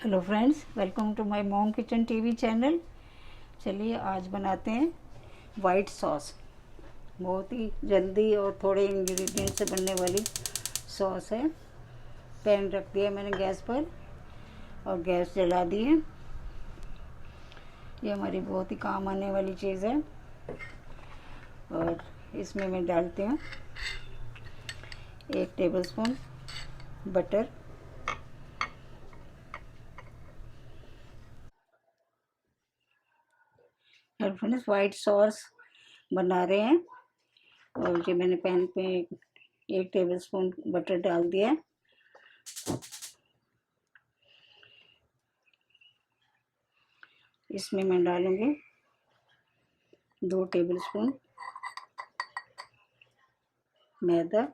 Hello friends, welcome to my mom kitchen TV channel. चलिए आज बनाते हैं वाइट सॉस। बहुत ही जल्दी और थोड़े इंग्रेडिएंट से बनने वाली सॉस है। पैन रख दिया मैंने गैस पर और गैस जला दी है। ये हमारी बहुत ही काम आने वाली चीज़ है। और इसमें मैं डालती हूँ 1 टेबलस्पून बटर, और फ्रेंड्स वाइट सॉस बना रहे हैं। और ये मैंने पैन पे 1 टेबलस्पून बटर डाल दिया। इसमें मैं डालूंगी 2 टेबलस्पून मैदा।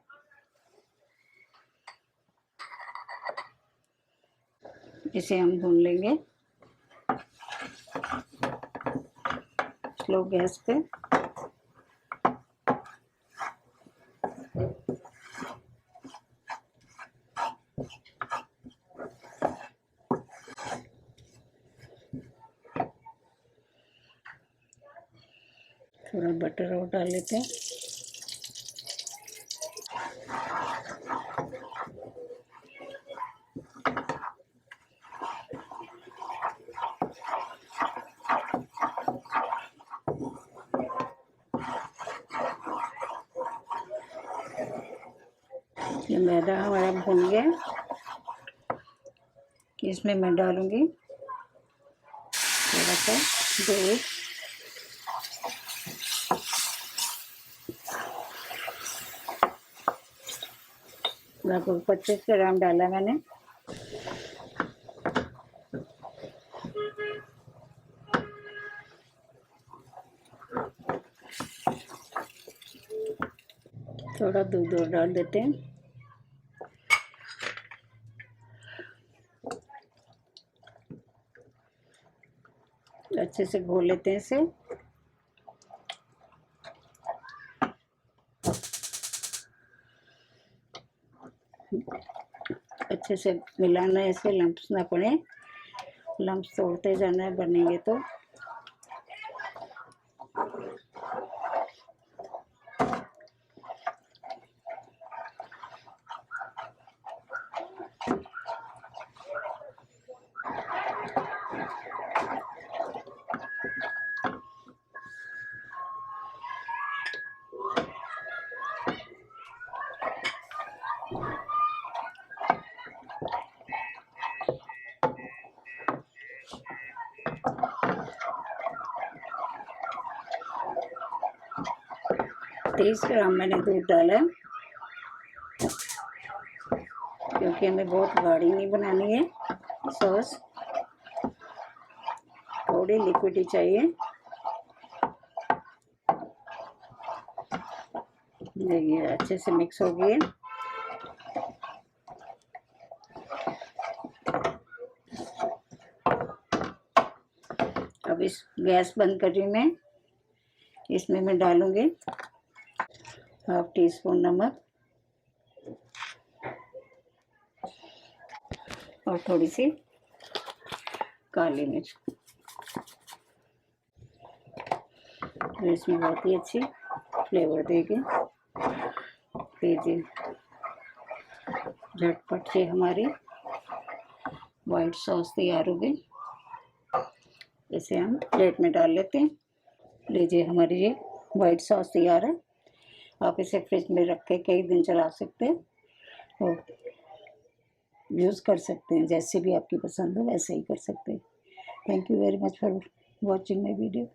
इसे हम भून लेंगे स्लो गैस पे। थोड़ा बटर और डाल लेते हैं। ये मैदा हमारा भून गया। इसमें मैं डालूंगी थोड़ा सा दूध, लगभग 25 ग्राम डाला मैंने। थोड़ा दूध और डाल देते हैं। अच्छे से घोल लेते हैं इसे। अच्छे से मिलाना है, इसे लम्प्स ना पड़े। लम्प्स तोड़ते जाना है बनेंगे तो। तीस ग्राम मैंने दूध डाला है, क्योंकि हमें बहुत गाढ़ी नहीं बनानी है सॉस, थोड़ी लिक्विड ही चाहिए। देखिए अच्छे से मिक्स हो गई है। अब इस गैस बंद कर रही मैं। इसमें मैं डालूंगी 1/2 टीस्पून नमक और थोड़ी सी काली मिर्च। इसमें बहुत ही अच्छी फ्लेवर देगी। लीजिए, झटपट से हमारी वाइट सॉस तैयार हो गई। इसे हम प्लेट में डाल लेते हैं। लीजिए, हमारी ये वाइट सॉस तैयार है। आप इसे फ्रिज में रख के कई दिन चला सकते हैं और यूज़ कर सकते हैं। जैसे भी आपकी पसंद हो वैसे ही कर सकते हैं। Thank you very much for watching my video.